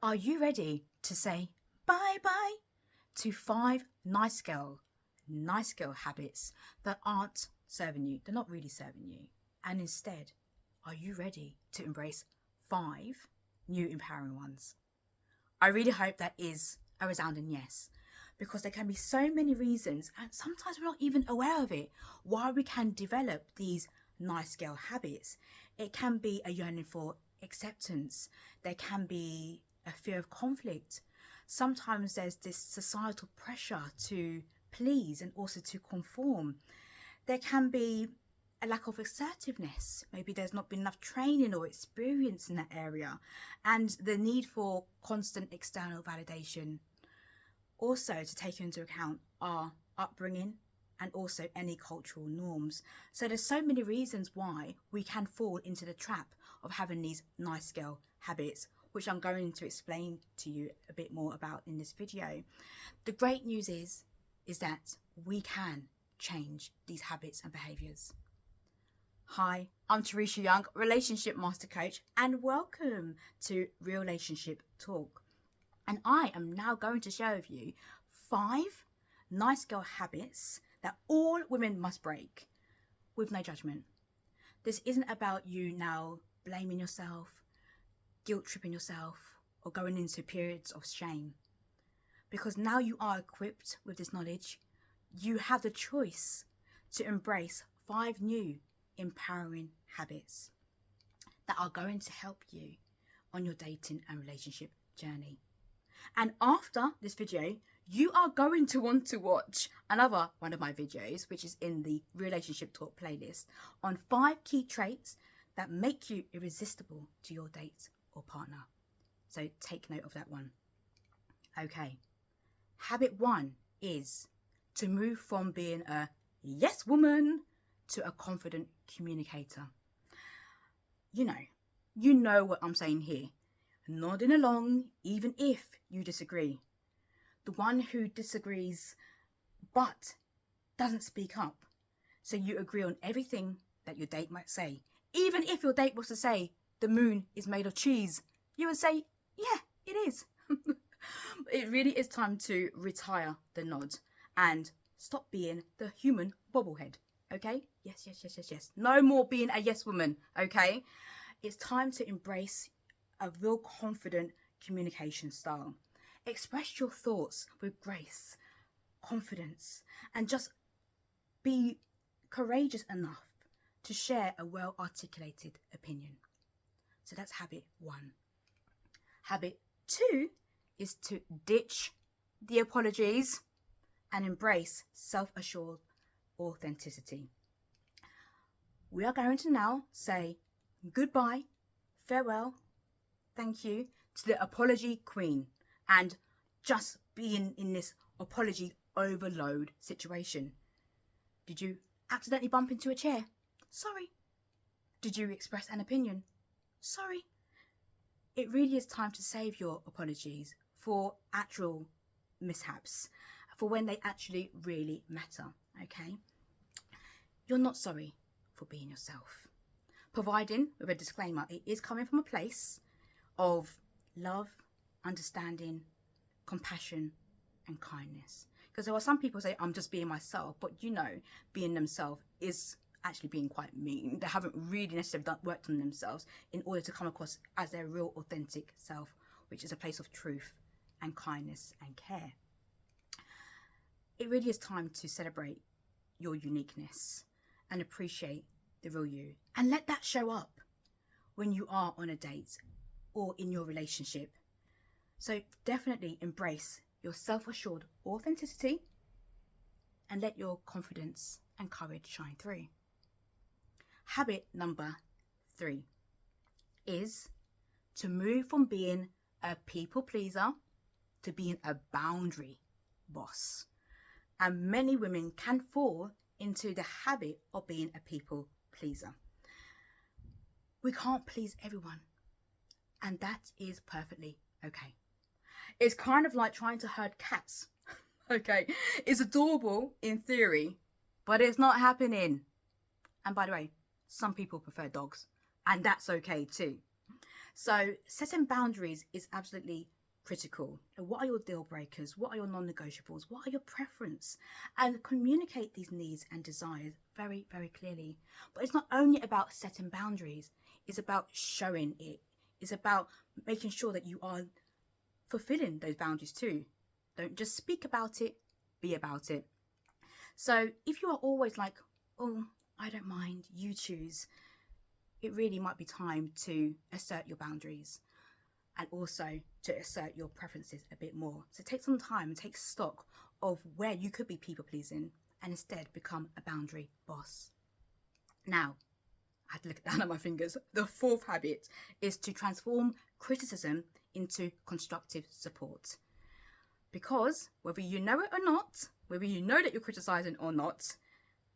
Are you ready to say bye-bye to 5 nice girl habits that aren't serving you? They're not really serving you. And instead, are you ready to embrace 5 new empowering ones? I really hope that is a resounding yes, because there can be so many reasons, and sometimes we're not even aware of it, why we can develop these nice girl habits. It can be a yearning for acceptance. There can be a fear of conflict. Sometimes there's this societal pressure to please and also to conform. There can be a lack of assertiveness. Maybe there's not been enough training or experience in that area, and the need for constant external validation. Also, to take into account our upbringing and also any cultural norms. So there's so many reasons why we can fall into the trap of having these nice girl habits, which I'm going to explain to you a bit more about in this video. The great news is that we can change these habits and behaviors. Hi, I'm Teresha Young, relationship master coach, and welcome to Real-ationship Talk. And I am now going to share with you 5 nice girl habits that all women must break with no judgment. This isn't about you now blaming yourself, guilt tripping yourself, or going into periods of shame. Because now you are equipped with this knowledge, you have the choice to embrace 5 new empowering habits that are going to help you on your dating and relationship journey. And after this video, you are going to want to watch another one of my videos, which is in the Real-ationship Talk playlist, on 5 key traits that make you irresistible to your date or partner. So take note of that one. Okay. Habit 1 is to move from being a yes woman to a confident communicator. You know what I'm saying here. Nodding along, even if you disagree. The one who disagrees but doesn't speak up. So you agree on everything that your date might say. Even if your date was to say, the moon is made of cheese, you would say, yeah, it is. It really is time to retire the nod and stop being the human bobblehead. Okay? Yes. No more being a yes woman. Okay? It's time to embrace a real confident communication style. Express your thoughts with grace, confidence, and just be courageous enough to share a well-articulated opinion. So that's habit 1. Habit 2 is to ditch the apologies and embrace self-assured authenticity. We are going to now say goodbye, farewell, thank you to the apology queen and just being in this apology overload situation. Did you accidentally bump into a chair? Sorry. Did you express an opinion? Sorry. It really is time to save your apologies for actual mishaps, for when they actually really matter, okay? You're not sorry for being yourself. Providing with a disclaimer, it is coming from a place of love, understanding, compassion, and kindness. Because there are some people say, I'm just being myself, but being themselves is actually being quite mean. They haven't really necessarily worked on themselves in order to come across as their real authentic self, which is a place of truth and kindness and care. It really is time to celebrate your uniqueness and appreciate the real you, and let that show up when you are on a date or in your relationship. So definitely embrace your self-assured authenticity and let your confidence and courage shine through. Habit number 3 is to move from being a people pleaser to being a boundary boss. And many women can fall into the habit of being a people pleaser. We can't please everyone, and that is perfectly okay. It's kind of like trying to herd cats. Okay, it's adorable in theory, but it's not happening. And by the way, some people prefer dogs, and that's okay too. So setting boundaries is absolutely critical. What are your deal breakers? What are your non-negotiables? What are your preference? And communicate these needs and desires very, very clearly. But it's not only about setting boundaries, it's about showing it. It's about making sure that you are fulfilling those boundaries too. Don't just speak about it, be about it. So if you are always like, oh, I don't mind, you choose, it really might be time to assert your boundaries and also to assert your preferences a bit more. So take some time and take stock of where you could be people pleasing and instead become a boundary boss. Now, I had to look down at my fingers. The fourth habit is to transform criticism into constructive support. Because whether you know it or not, whether you know that you're criticizing or not,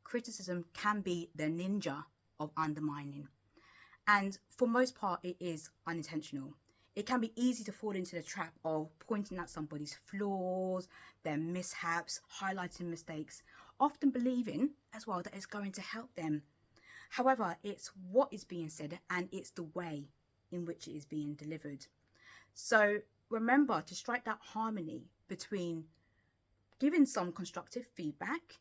criticism can be the ninja of undermining. And for most part, it is unintentional. It can be easy to fall into the trap of pointing at somebody's flaws, their mishaps, highlighting mistakes, often believing as well that it's going to help them. However, it's what is being said and it's the way in which it is being delivered. So remember to strike that harmony between giving some constructive feedback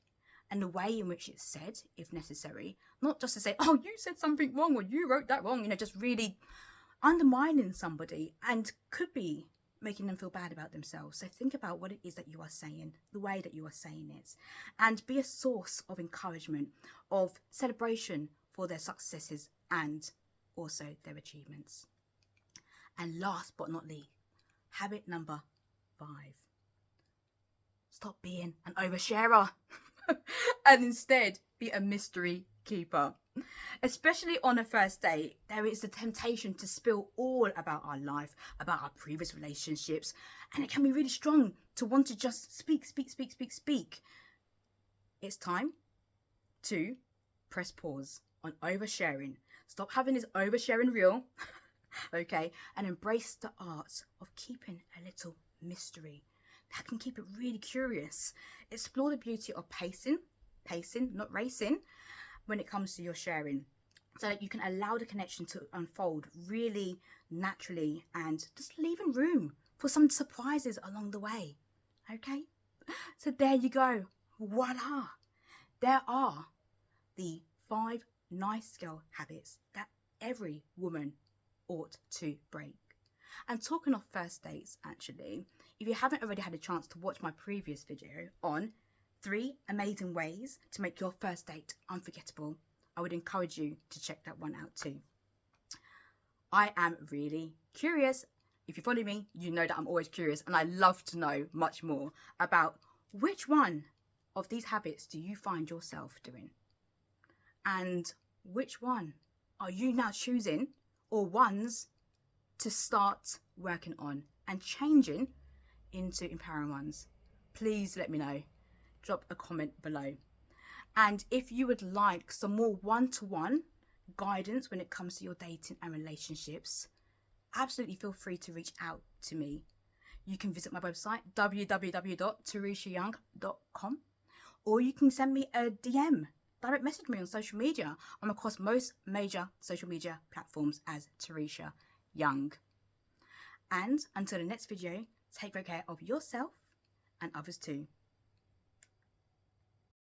and the way in which it's said, if necessary, not just to say, oh, you said something wrong or you wrote that wrong, just really undermining somebody and could be making them feel bad about themselves. So think about what it is that you are saying, the way that you are saying it, and be a source of encouragement, of celebration for their successes and also their achievements. And last but not least, habit number 5. Stop being an oversharer and instead be a mystery keeper. Especially on a first date, there is the temptation to spill all about our life, about our previous relationships, and it can be really strong to want to just speak. It's time to press pause on oversharing. Stop having this oversharing reel, okay, and embrace the art of keeping a little mystery. That can keep it really curious. Explore the beauty of pacing, not racing, when it comes to your sharing, so that you can allow the connection to unfold really naturally and just leaving room for some surprises along the way. Okay? So there you go. Voila! There are the 5 nice girl habits that every woman ought to break. And talking of first dates, actually, if you haven't already had a chance to watch my previous video on 3 amazing ways to make your first date unforgettable, I would encourage you to check that one out too. I am really curious. If you follow me, you know that I'm always curious and I love to know much more about which one of these habits do you find yourself doing? And which one are you now choosing or ones to start working on and changing into empowering ones? Please let me know. Drop a comment below. And if you would like some more one-to-one guidance when it comes to your dating and relationships, absolutely feel free to reach out to me. You can visit my website, www.tereshayoung.com, or you can send me a DM, direct message me on social media. I'm across most major social media platforms as Teresha Young. And until the next video, take great care of yourself and others too.